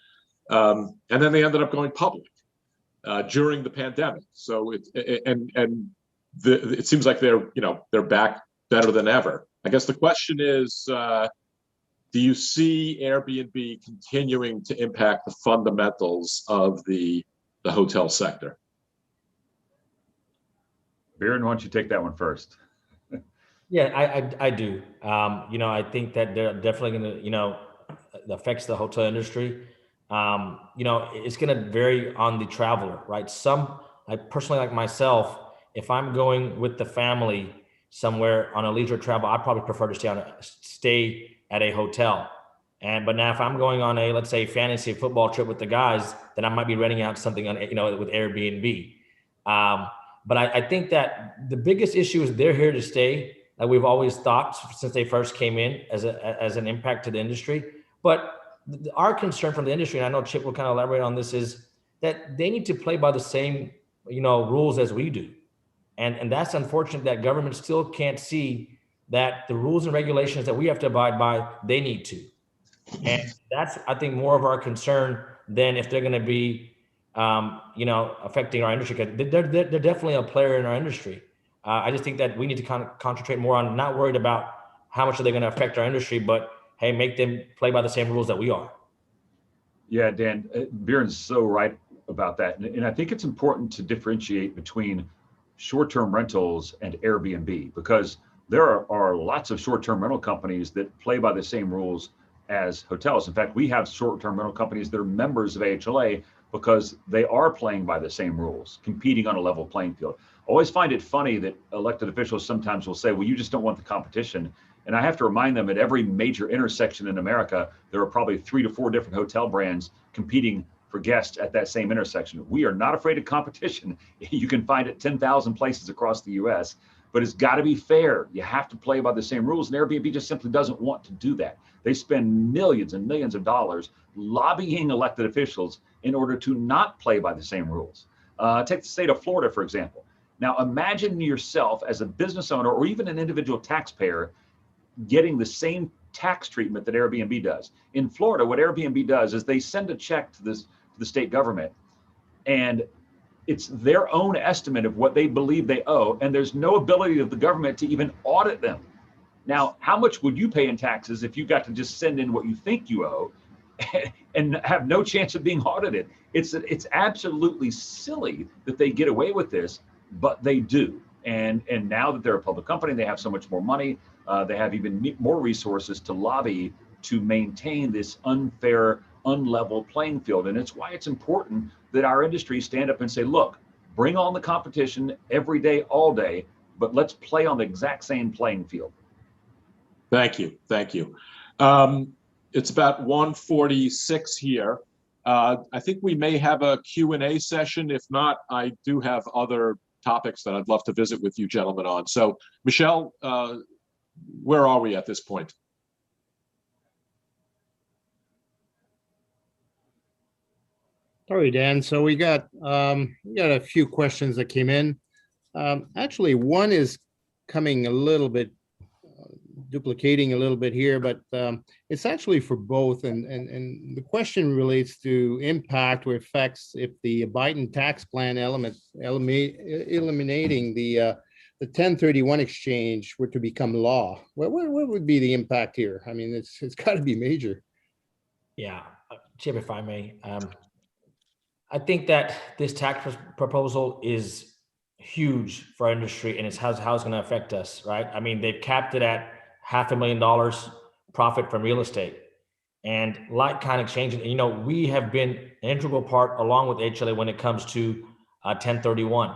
and then they ended up going public during the pandemic. So it seems like they're back better than ever. I guess the question is, do you see Airbnb continuing to impact the fundamentals of the hotel sector? Byron, why don't you take that one first? Yeah, I do. I think that they're definitely going to, it affects the hotel industry. It's going to vary on the traveler, right? Some, like personally, like myself, if I'm going with the family somewhere on a leisure travel, I probably prefer to stay at a hotel. But now if I'm going on a, let's say, fantasy football trip with the guys, then I might be renting out something on, with Airbnb. But I think that the biggest issue is they're here to stay, like we've always thought since they first came in as an impact to the industry. But our concern from the industry, and I know Chip will kind of elaborate on this, is that they need to play by the same, rules as we do. And that's unfortunate that government still can't see that the rules and regulations that we have to abide by, they need to. And that's, I think, more of our concern than if they're going to be, affecting our industry. They're definitely a player in our industry. I just think that we need to kind of concentrate more on not worried about how much are they going to affect our industry, but hey, make them play by the same rules that we are. Yeah, Dan, Byron's so right about that. And I think it's important to differentiate between short-term rentals and Airbnb, because there are lots of short-term rental companies that play by the same rules as hotels. In fact, we have short-term rental companies that are members of AHLA because they are playing by the same rules, competing on a level playing field. I always find it funny that elected officials sometimes will say, well, you just don't want the competition. And I have to remind them, at every major intersection in America, there are probably 3 to 4 different hotel brands competing for guests at that same intersection. We are not afraid of competition. You can find it 10,000 places across the US, but it's got to be fair. You have to play by the same rules. And Airbnb just simply doesn't want to do that. They spend millions and millions of dollars lobbying elected officials in order to not play by the same rules. Take the state of Florida, for example. Now, imagine yourself as a business owner or even an individual taxpayer getting the same tax treatment that Airbnb does. In Florida, what Airbnb does is they send a check to the state government, and it's their own estimate of what they believe they owe, and there's no ability of the government to even audit them. Now, how much would you pay in taxes if you got to just send in what you think you owe and have no chance of being audited? It's absolutely silly that they get away with this, but they do. And now that they're a public company, they have so much more money. They have even more resources to lobby to maintain this unfair, unlevel playing field. And it's why it's important that our industry stand up and say, look, bring on the competition every day, all day, but let's play on the exact same playing field. Thank you. It's about 1:46 here. I think we may have a Q&A session. If not, I do have other topics that I'd love to visit with you gentlemen on. So, Michelle, where are we at this point? All right, Dan. So we got a few questions that came in. Actually, one is coming a little bit, duplicating a little bit here, but it's actually for both. And the question relates to impact or effects if the Biden tax plan eliminating the 1031 exchange were to become law. What would be the impact here? I mean, it's got to be major. Yeah, Chip, if I may, I think that this tax proposal is huge for our industry, and it's how it's going to affect us, right? I mean, they've capped it at $500,000 profit from real estate. And like-kind exchange, we have been an integral part along with HLA when it comes to 1031.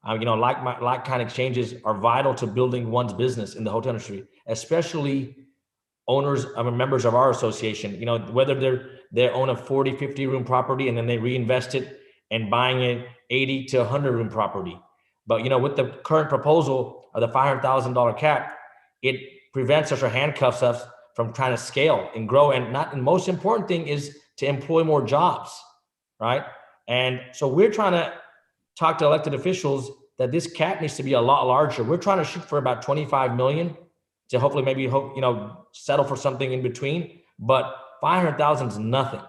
Like-kind exchanges are vital to building one's business in the hotel industry, especially owners, members of our association. Whether they own a 40, 50 room property and then they reinvest it and buying an 80 to 100 room property. But with the current proposal of the $500,000 cap, it prevents us or handcuffs us from trying to scale and grow. And most important thing is to employ more jobs, right? And so we're trying to talk to elected officials that this cap needs to be a lot larger. We're trying to shoot for about 25 million to hopefully settle for something in between, but 500,000 is nothing.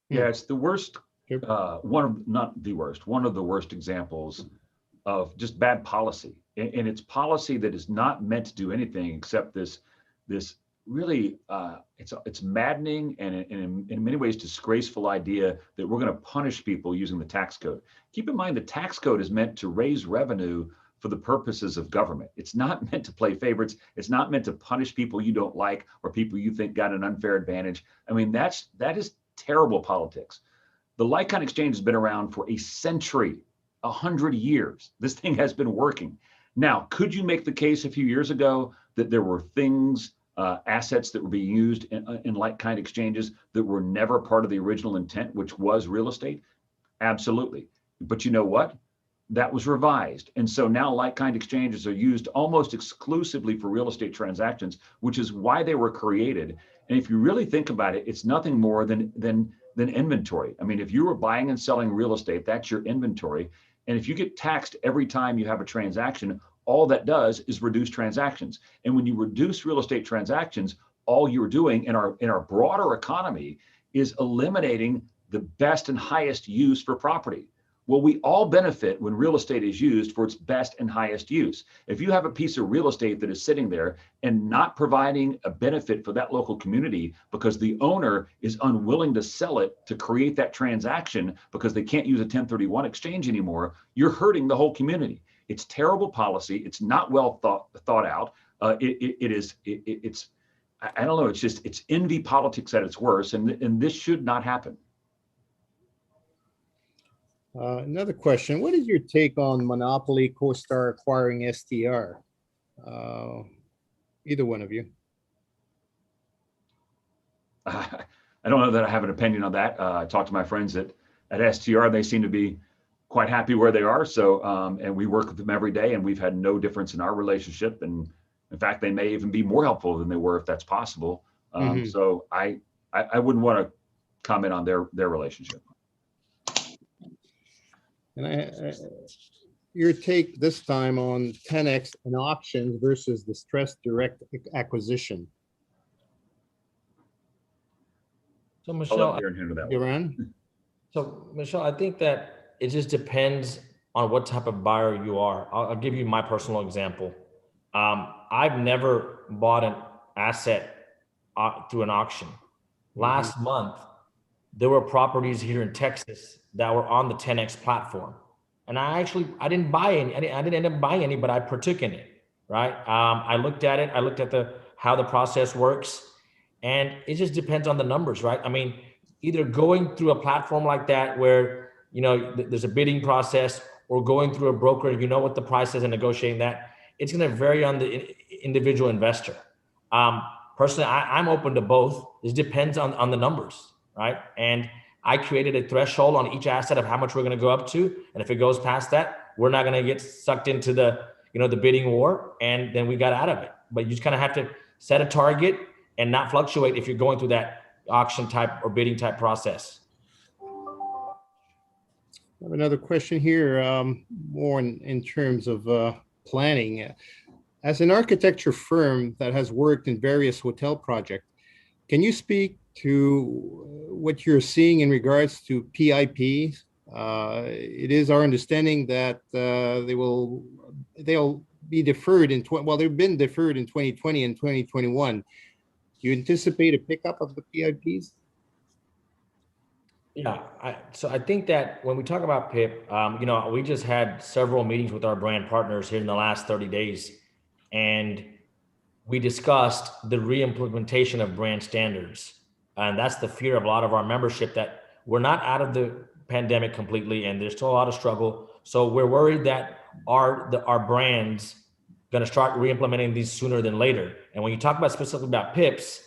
Yeah, it's the worst, one of the worst examples of just bad policy. And it's policy that is not meant to do anything except this really, it's maddening and in many ways disgraceful idea that we're going to punish people using the tax code. Keep in mind, the tax code is meant to raise revenue for the purposes of government. It's not meant to play favorites. It's not meant to punish people you don't like or people you think got an unfair advantage. I mean, that is terrible politics. The like-kind exchange has been around for a century, 100 years. This thing has been working. Now, could you make the case a few years ago that there were things, assets that were being used in like-kind exchanges that were never part of the original intent, which was real estate? Absolutely. But you know what? That was revised. And so now like-kind exchanges are used almost exclusively for real estate transactions, which is why they were created. And if you really think about it, it's nothing more than inventory. I mean, if you were buying and selling real estate, that's your inventory. And if you get taxed every time you have a transaction, all that does is reduce transactions. And when you reduce real estate transactions, all you're doing in our broader economy is eliminating the best and highest use for property. Well, we all benefit when real estate is used for its best and highest use. If you have a piece of real estate that is sitting there and not providing a benefit for that local community because the owner is unwilling to sell it to create that transaction because they can't use a 1031 exchange anymore, you're hurting the whole community. It's terrible policy. It's not well thought out. It's I don't know. It's envy politics at its worst, and this should not happen. Another question. What is your take on Monopoly CoStar acquiring STR? Either one of you. I don't know that I have an opinion on that. I talked to my friends at STR. They seem to be quite happy where they are. So, and we work with them every day, and we've had no difference in our relationship. And in fact, they may even be more helpful than they were if that's possible. So I wouldn't want to comment on their relationship. And your take this time on 10X and options versus distressed direct acquisition. So Michelle, I think that it just depends on what type of buyer you are. I'll give you my personal example. I've never bought an asset through an auction. Last month, there were properties here in Texas that were on the 10X platform. And I didn't buy any. I didn't end up buying any, but I partook in it, right? I looked at it. I looked at how the process works. And it just depends on the numbers, right? I mean, either going through a platform like that where, there's a bidding process, or going through a broker, what the price is and negotiating that, it's going to vary on the individual investor. Personally, I'm open to both. It depends on the numbers, right? And I created a threshold on each asset of how much we're going to go up to. And if it goes past that, we're not going to get sucked into the bidding war. And then we got out of it. But you just kind of have to set a target and not fluctuate if you're going through that auction type or bidding type process. I have another question here, more in terms of planning. As an architecture firm that has worked in various hotel projects, can you speak to what you're seeing in regards to PIPs? It is our understanding that they'll be deferred they've been deferred in 2020 and 2021. Do you anticipate a pickup of the PIPs? Yeah, so I think that when we talk about PIP, we just had several meetings with our brand partners here in the last 30 days. And we discussed the re-implementation of brand standards. And that's the fear of a lot of our membership, that we're not out of the pandemic completely and there's still a lot of struggle. So we're worried that our brands going to start re-implementing these sooner than later. And when you talk about specifically about PIPs,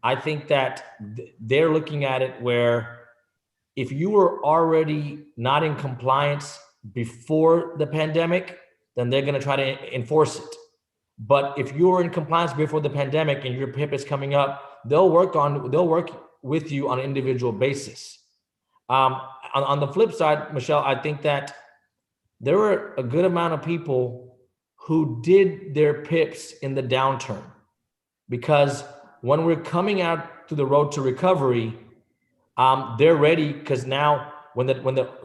I think that they're looking at it where if you were already not in compliance before the pandemic, then they're going to try to enforce it. But if you were in compliance before the pandemic and your PIP is coming up, they'll work with you on an individual basis. On the flip side, Michelle, I think that there were a good amount of people who did their PIPs in the downturn, because when we're coming out to the road to recovery, they're ready, because now when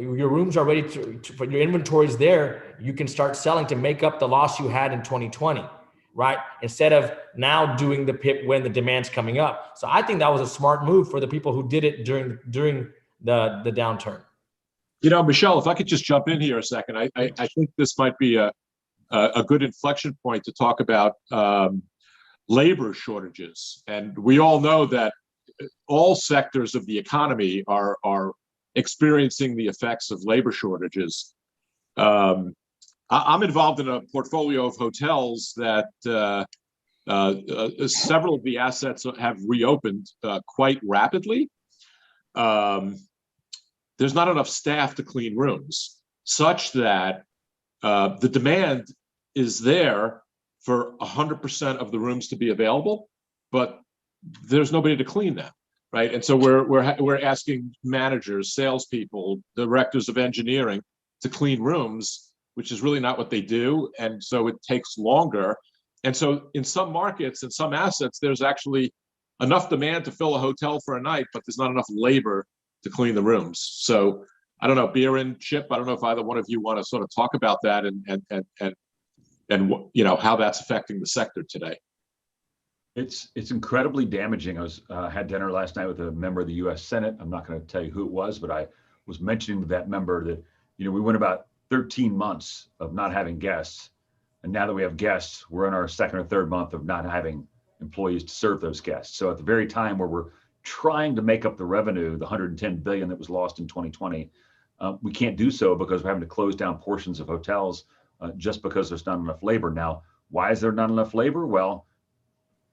your rooms are ready for your inventory's there, you can start selling to make up the loss you had in 2020, right? Instead of now doing the PIP when the demand's coming up. So I think that was a smart move for the people who did it during the downturn. You know, Michelle, if I could just jump in here a second, I think this might be a good inflection point to talk about labor shortages. And we all know that all sectors of the economy are experiencing the effects of labor shortages. I'm involved in a portfolio of hotels that several of the assets have reopened quite rapidly. There's not enough staff to clean rooms, such that the demand is there for 100% of the rooms to be available, but there's nobody to clean them, right? And so we're asking managers, salespeople, directors of engineering to clean rooms, which is really not what they do, and so it takes longer. And so in some markets and some assets, there's actually enough demand to fill a hotel for a night, but there's not enough labor to clean the rooms. So I don't know, Beer and Chip, I don't know if either one of you want to sort of talk about that and you know, how that's affecting the sector today. It's incredibly damaging. I had dinner last night with a member of the U.S. Senate. I'm not going to tell you who it was, but I was mentioning to that member that, you know, we went about 13 months of not having guests, and now that we have guests, we're in our second or third month of not having employees to serve those guests. So at the very time where we're trying to make up the revenue, the 110 billion that was lost in 2020, we can't do so because we're having to close down portions of hotels just because there's not enough labor. Now, why is there not enough labor? Well,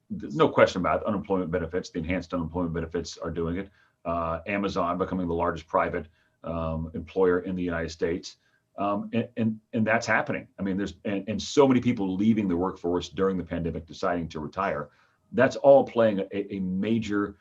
there's no question about it. Unemployment benefits, the enhanced unemployment benefits are doing it. Amazon becoming the largest private employer in the United States. And that's happening. I mean, there's and so many people leaving the workforce during the pandemic, deciding to retire. That's all playing a major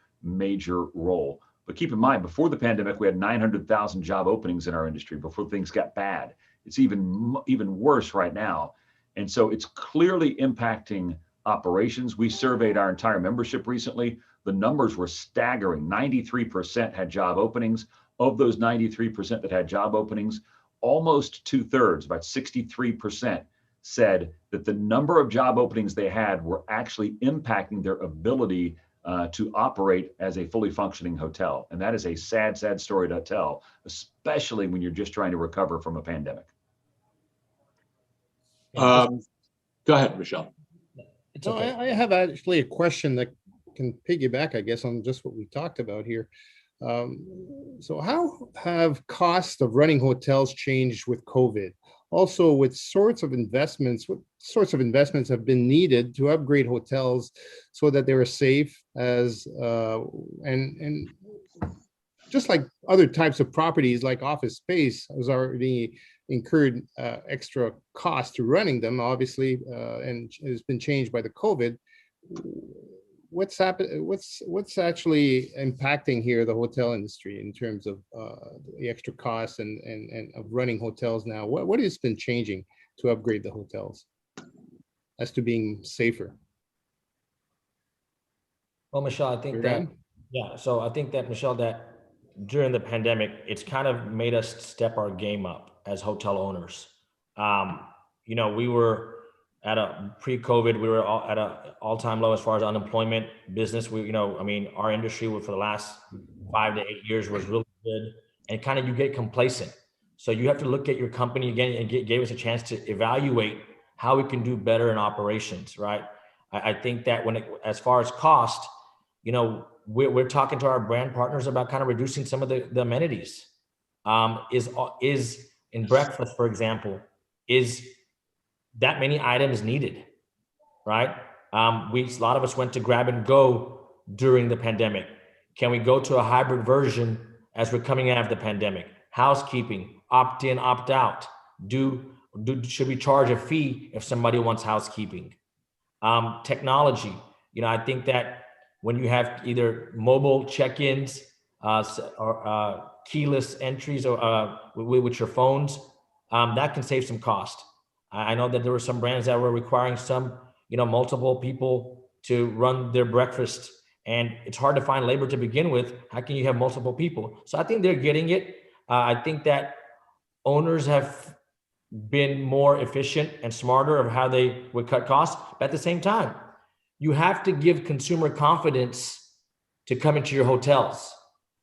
role. But keep in mind, before the pandemic, we had 900,000 job openings in our industry before things got bad. It's even worse right now. And so it's clearly impacting operations. We surveyed our entire membership recently. The numbers were staggering. 93% had job openings. Of those 93% that had job openings, almost 2/3, about 63%, said that the number of job openings they had were actually impacting their ability to operate as a fully functioning hotel. And that is a sad story to tell, especially when you're just trying to recover from a pandemic. Go ahead, Michelle. It's So okay. I have actually a question that can piggyback, I guess, on just what we talked about here. So how have costs of running hotels changed with COVID? Also, what sorts of investments have been needed to upgrade hotels so that they were safe as and just like other types of properties like office space has already incurred extra cost to running them, obviously, and has been changed by the COVID. What's happened? What's actually impacting here the hotel industry in terms of the extra costs and of running hotels now? What has been changing to upgrade the hotels as to being safer? Well, Michelle, I think You're that, done? yeah. So I think that, Michelle, that during the pandemic, it's kind of made us step our game up as hotel owners. You know, we were at a pre-COVID, we were at a all-time low as far as unemployment. Business, we, you know, I mean, our industry for the last 5 to 8 years was really good, and kind of you get complacent. So you have to look at your company again, and gave us a chance to evaluate how we can do better in operations, right? I think that as far as cost, you know, we're talking to our brand partners about kind of reducing some of the amenities. Is in breakfast, for example, is that many items needed, right? A lot of us went to grab and go during the pandemic. Can we go to a hybrid version as we're coming out of the pandemic? Housekeeping, opt in, opt out. Should we charge a fee if somebody wants housekeeping? Technology, you know, I think that when you have either mobile check-ins or keyless entries or with your phones, that can save some cost. I know that there were some brands that were requiring some, you know, multiple people to run their breakfast, and it's hard to find labor to begin with. How can you have multiple people? So I think they're getting it. I think that owners have been more efficient and smarter of how they would cut costs. But at the same time, you have to give consumer confidence to come into your hotels.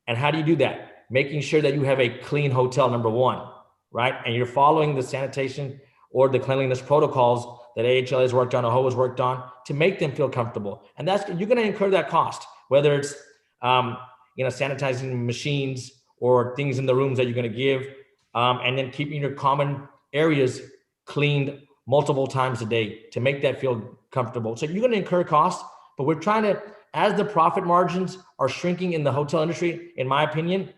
And how do you do that? Making sure that you have a clean hotel, number one, right? And you're following the sanitation or the cleanliness protocols that AHL has worked on, or HO has worked on, to make them feel comfortable. And you're going to incur that cost, whether it's sanitizing machines or things in the rooms that you're going to give, and then keeping your common areas cleaned multiple times a day to make that feel comfortable. So you're going to incur costs, but we're trying to, as the profit margins are shrinking in the hotel industry, in my opinion,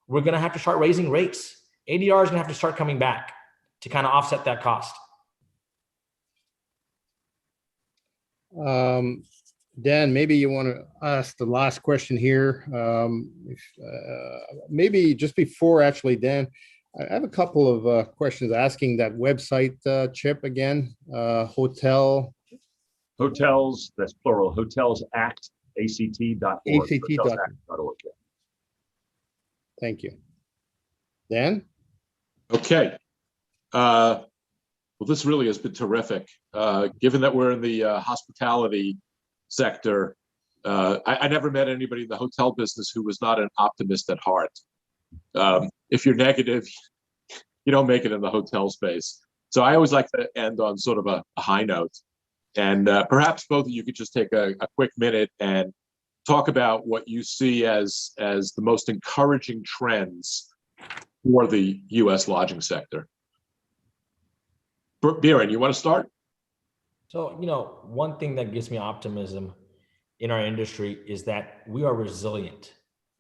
we're going to have to start raising rates. ADR is going to have to start coming back to kind of offset that cost. Dan, maybe you want to ask the last question here. Maybe just before, actually, Dan, I have a couple of questions asking that website, Chip, again, Hotels, that's plural, Hotels Act, ACT.org. ACT.org. Thank you. Dan? Okay. Well, this really has been terrific. Given that we're in the hospitality sector, I never met anybody in the hotel business who was not an optimist at heart. If you're negative, you don't make it in the hotel space. So I always like to end on sort of a high note. And perhaps both of you could just take a quick minute and talk about what you see as the most encouraging trends for the U.S. lodging sector. Biren, you want to start? So, you know, one thing that gives me optimism in our industry is that we are resilient,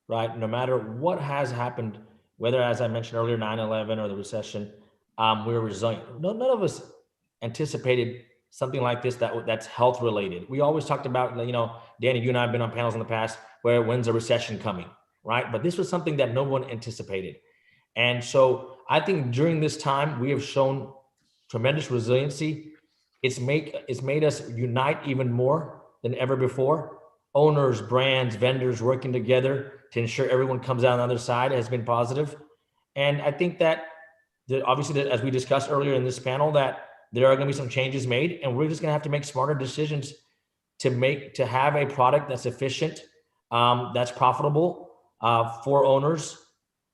right? No matter what has happened, whether, as I mentioned earlier, 9/11 or the recession, we're resilient. None of us anticipated something like this that's health related. We always talked about, you know, Danny, you and I have been on panels in the past where when's a recession coming, right? But this was something that no one anticipated. And so I think during this time, we have shown tremendous resiliency. It's made us unite even more than ever before. Owners, brands, vendors working together to ensure everyone comes out on the other side has been positive. And I think that obviously, as we discussed earlier in this panel, that there are going to be some changes made, and we're just going to have to make smarter decisions to have a product that's efficient, that's profitable for owners,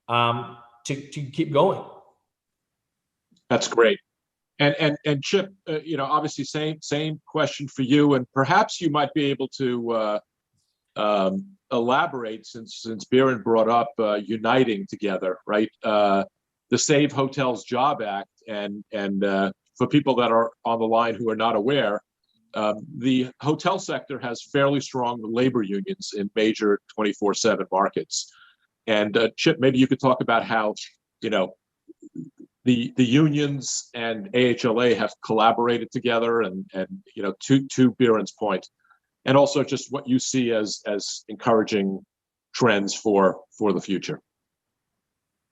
to keep going. That's great. And Chip, you know, obviously same question for you, and perhaps you might be able to elaborate since Biren brought up uniting together, right? The Save Hotels Job Act, and for people that are on the line who are not aware, the hotel sector has fairly strong labor unions in major 24/7 markets. And Chip, maybe you could talk about how, you know, the unions and AHLA have collaborated together, and you know, to Biren's point, and also just what you see as encouraging trends for the future.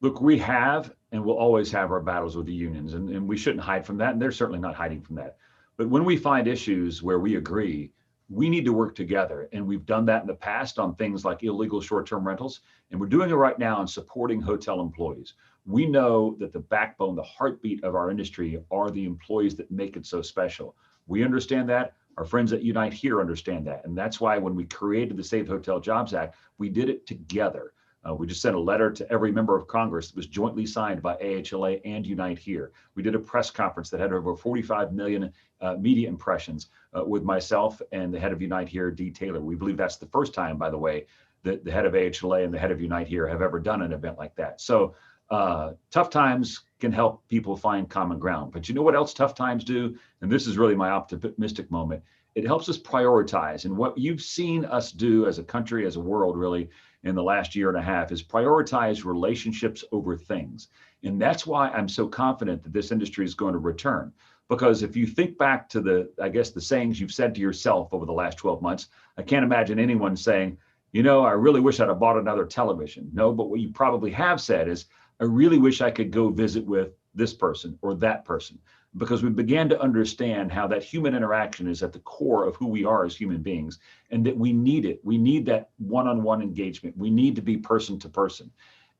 Look, we have and will always have our battles with the unions, and we shouldn't hide from that, and they're certainly not hiding from that. But when we find issues where we agree, we need to work together, and we've done that in the past on things like illegal short-term rentals, and we're doing it right now in supporting hotel employees. We know that the backbone, the heartbeat of our industry are the employees that make it so special. We understand that. Our friends at Unite here understand that. And that's why when we created the Save Hotel Jobs Act, we did it together. We just sent a letter to every member of Congress that was jointly signed by AHLA and Unite Here. We did a press conference that had over 45 million media impressions with myself and the head of Unite Here, Dee Taylor. We believe that's the first time, by the way, that the head of AHLA and the head of Unite Here have ever done an event like that. So tough times can help people find common ground. But you know what else tough times do? And this is really my optimistic moment. It helps us prioritize. And what you've seen us do as a country, as a world, really, in the last year and a half is prioritize relationships over things. And that's why I'm so confident that this industry is going to return. Because if you think back to the sayings you've said to yourself over the last 12 months, I can't imagine anyone saying, you know, I really wish I'd have bought another television. No, but what you probably have said is, I really wish I could go visit with this person or that person, because we began to understand how that human interaction is at the core of who we are as human beings, and that we need it. We need that one-on-one engagement. We need to be person to person.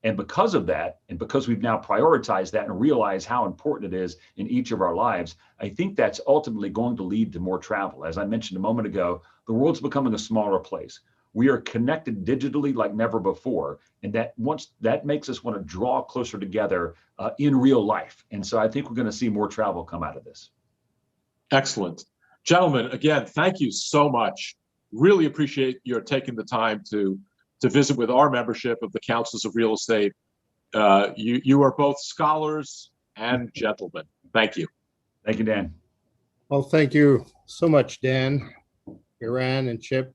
And because of that, and because we've now prioritized that and realized how important it is in each of our lives, I think that's ultimately going to lead to more travel. As I mentioned a moment ago, the world's becoming a smaller place. We are connected digitally like never before. And that makes us want to draw closer together in real life. And so I think we're going to see more travel come out of this. Excellent. Gentlemen, again, thank you so much. Really appreciate your taking the time to visit with our membership of the Councils of Real Estate. You are both scholars and gentlemen. Thank you. Thank you, Dan. Well, thank you so much, Dan, Iran, and Chip.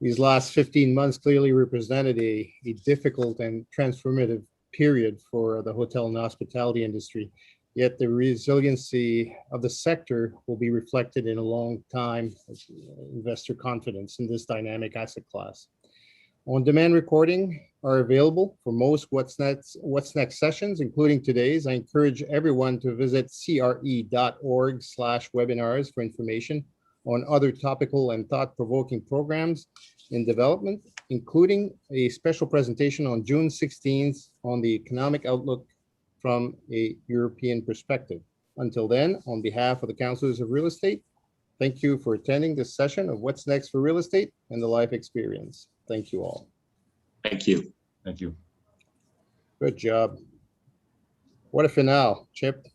These last 15 months clearly represented a difficult and transformative period for the hotel and hospitality industry. Yet the resiliency of the sector will be reflected in a long time investor confidence in this dynamic asset class. On-demand recording are available for most What's Next sessions, including today's. I encourage everyone to visit cre.org/webinars for information on other topical and thought-provoking programs in development, including a special presentation on June 16th on the economic outlook from a European perspective. Until then, on behalf of the Councils of Real Estate, thank you for attending this session of What's Next for Real Estate and the Life Experience. Thank you all. Thank you. Thank you. Good job. What a finale, Chip.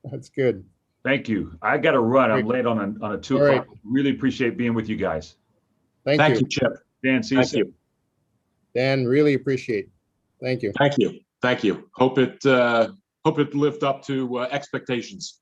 That's good. Thank you. I got to run. I'm late on a 2 o'clock. Right. Really appreciate being with you guys. Thank you, Chip. Dan, see you Thank soon. you. Dan. Really appreciate it. Thank you. Thank you. Thank you. Hope it lived up to expectations.